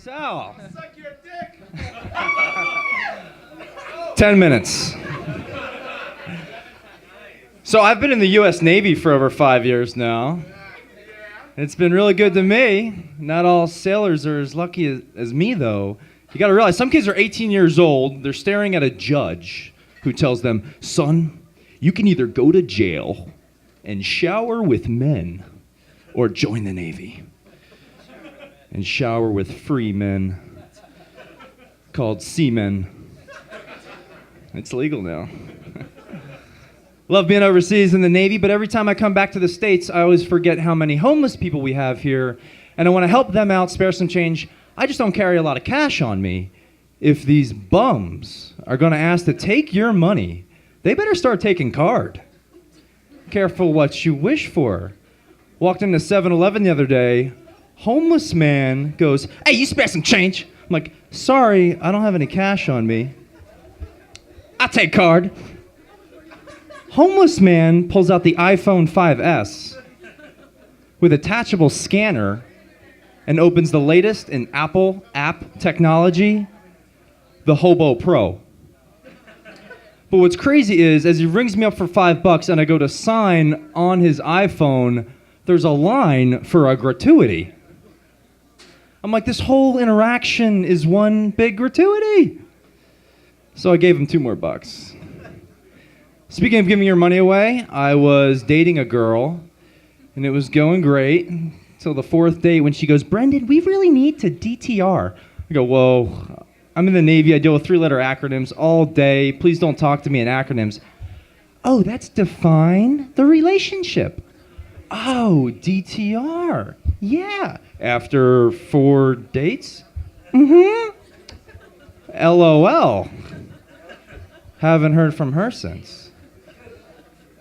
Sal. Suck your dick. 10 minutes. So I've been in the U.S. Navy for over 5 years now. It's been really good to me. Not all sailors are as lucky as me, though. You got to realize some kids are 18 years old. They're staring at a judge who tells them, son, you can either go to jail and shower with men or join the Navy and shower with free men called seamen. It's legal now. Love being overseas in the Navy, but every time I come back to the States, I always forget how many homeless people we have here, and I want to help them out, spare some change. I just don't carry a lot of cash on me. If these bums are going to ask to take your money, they better start taking card. Careful what you wish for. Walked into 7-Eleven the other day. Homeless man goes, hey, you spare some change. I'm like, sorry, I don't have any cash on me. I'll take card. Homeless man pulls out the iPhone 5S with attachable scanner and opens the latest in Apple app technology, the Hobo Pro. But what's crazy is, as he rings me up for $5 and I go to sign on his iPhone, there's a line for a gratuity. I'm like, this whole interaction is one big gratuity. So I gave him $2 more. Speaking of giving your money away, I was dating a girl, and it was going great until the fourth date when she goes, Brendan, we really need to DTR. I go, whoa, I'm in the Navy. I deal with 3-letter acronyms all day. Please don't talk to me in acronyms. Oh, that's define the relationship. Oh, DTR. Yeah. After 4 dates? Mm-hmm. LOL. Haven't heard from her since.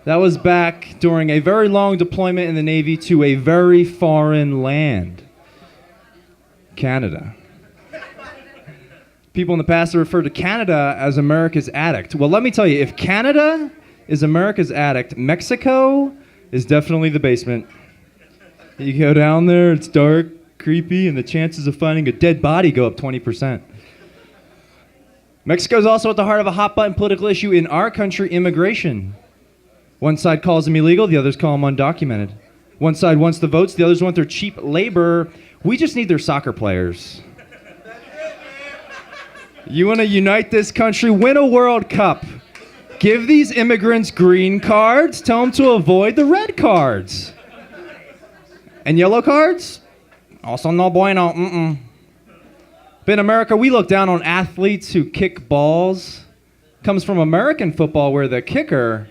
That was back during a very long deployment in the Navy to a very foreign land. Canada. People in the past have referred to Canada as America's attic. Well, let me tell you, if Canada is America's attic, Mexico is definitely the basement. You go down there, it's dark, creepy, and the chances of finding a dead body go up 20%. Mexico is also at the heart of a hot-button political issue in our country, immigration. One side calls them illegal, the others call them undocumented. One side wants the votes, the others want their cheap labor. We just need their soccer players. You want to unite this country? Win a World Cup. Give these immigrants green cards. Tell them to avoid the red cards. And yellow cards? Also no bueno. But in America, we look down on athletes who kick balls. Comes from American football, where the kicker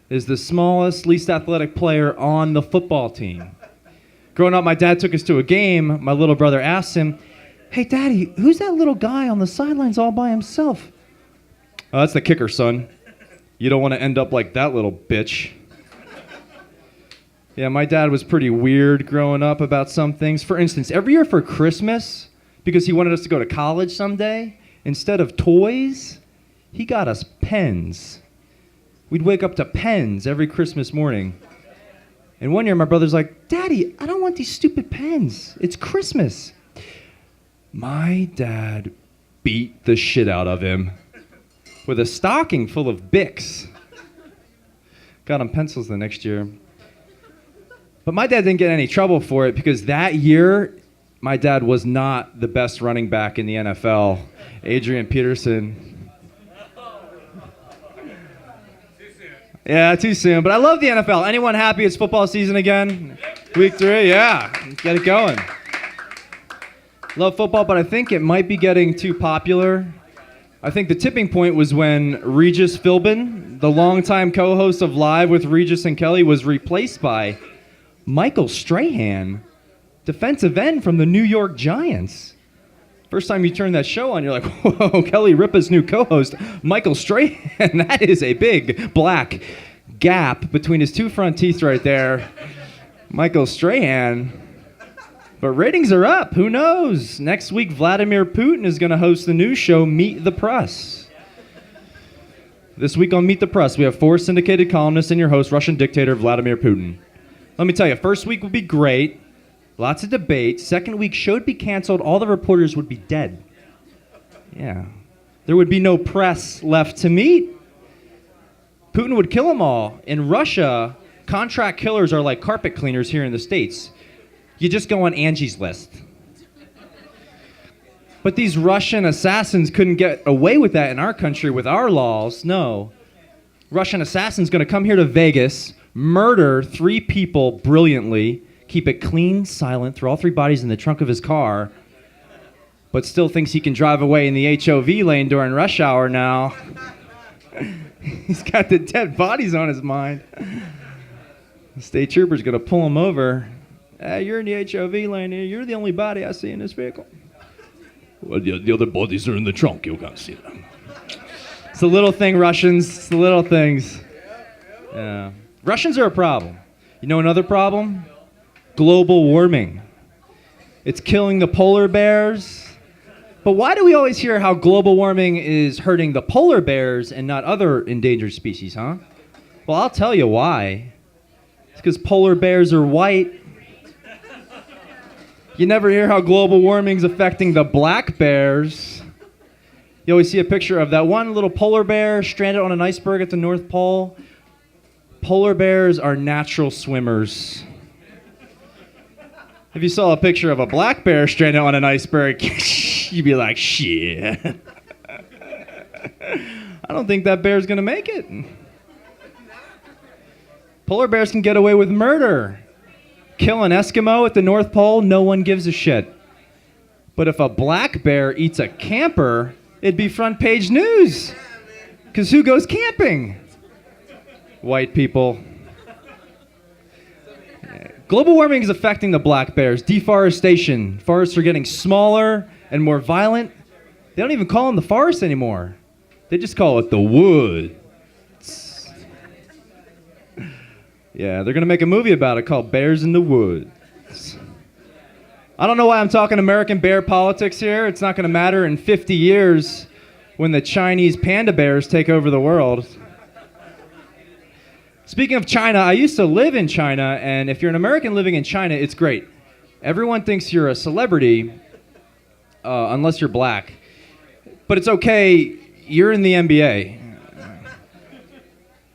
is the smallest, least athletic player on the football team. Growing up, my dad took us to a game. My little brother asked him, hey, Daddy, who's that little guy on the sidelines all by himself? Oh, that's the kicker, son. You don't want to end up like that little bitch. Yeah, my dad was pretty weird growing up about some things. For instance, every year for Christmas, because he wanted us to go to college someday, instead of toys, he got us pens. We'd wake up to pens every Christmas morning. And one year my brother's like, Daddy, I don't want these stupid pens. It's Christmas. My dad beat the shit out of him with a stocking full of Bics. Got him pencils the next year. But my dad didn't get any trouble for it because that year, my dad was not the best running back in the NFL. Adrian Peterson. Yeah, too soon. But I love the NFL. Anyone happy it's football season again? Week 3, yeah. Let's get it going. Love football, but I think it might be getting too popular. I think the tipping point was when Regis Philbin, the longtime co-host of Live with Regis and Kelly, was replaced by Michael Strahan, defensive end from the New York Giants. First time you turn that show on, you're like, whoa, Kelly Ripa's new co-host, Michael Strahan. That is a big black gap between his 2 front teeth right there. Michael Strahan. But ratings are up. Who knows? Next week, Vladimir Putin is going to host the new show, Meet the Press. This week on Meet the Press, we have 4 syndicated columnists and your host, Russian dictator Vladimir Putin. Let me tell you, first week will be great. Lots of debate. Second week, show'd be canceled. All the reporters would be dead. Yeah. There would be no press left to meet. Putin would kill them all. In Russia, contract killers are like carpet cleaners here in the States. You just go on Angie's List. But these Russian assassins couldn't get away with that in our country with our laws. No. Russian assassin's going to come here to Vegas, murder 3 people brilliantly, keep it clean, silent, throw all 3 bodies in the trunk of his car, but still thinks he can drive away in the HOV lane during rush hour now. He's got the dead bodies on his mind. The state trooper's going to pull him over. Hey, you're in the HOV lane here. You're the only body I see in this vehicle. Well, the other bodies are in the trunk. You can't see them. It's the little thing, Russians. It's the little things. Yeah. Russians are a problem. You know another problem? Global warming. It's killing the polar bears. But why do we always hear how global warming is hurting the polar bears and not other endangered species, huh? Well, I'll tell you why. It's because polar bears are white. You never hear how global warming's affecting the black bears. You always see a picture of that one little polar bear stranded on an iceberg at the North Pole. Polar bears are natural swimmers. If you saw a picture of a black bear stranded on an iceberg, you'd be like, shit. I don't think that bear's gonna make it. Polar bears can get away with murder. Kill an Eskimo at the North Pole, no one gives a shit. But if a black bear eats a camper, it'd be front page news. Because who goes camping? White people. Global warming is affecting the black bears. Deforestation. Forests are getting smaller and more violent. They don't even call them the forest anymore. They just call it the woods. Yeah, they're going to make a movie about it called Bears in the Woods. I don't know why I'm talking American bear politics here. It's not going to matter in 50 years when the Chinese panda bears take over the world. Speaking of China, I used to live in China, and if you're an American living in China, it's great. Everyone thinks you're a celebrity, unless you're black. But it's okay, you're in the NBA.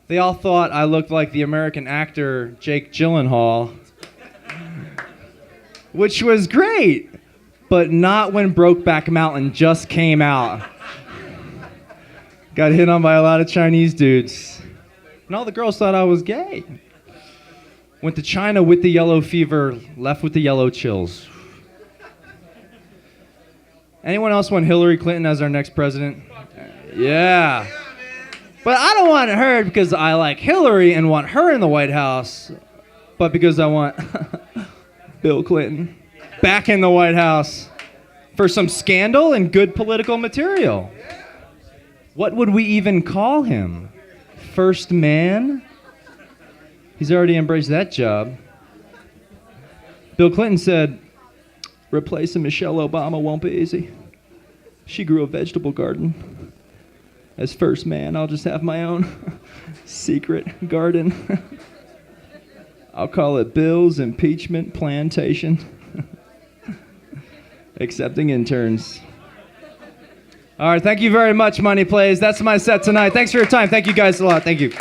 They all thought I looked like the American actor Jake Gyllenhaal, which was great, but not when Brokeback Mountain just came out. Got hit on by a lot of Chinese dudes. And all the girls thought I was gay. Went to China with the yellow fever, left with the yellow chills. Anyone else want Hillary Clinton as our next president? Yeah. But I don't want her because I like Hillary and want her in the White House, but because I want Bill Clinton back in the White House for some scandal and good political material. What would we even call him? First man? He's already embraced that job. Bill Clinton said, replacing Michelle Obama won't be easy. She grew a vegetable garden. As first man, I'll just have my own secret garden. I'll call it Bill's Impeachment Plantation. Accepting interns. All right, thank you very much, Money Plays. That's my set tonight. Thanks for your time. Thank you guys a lot. Thank you.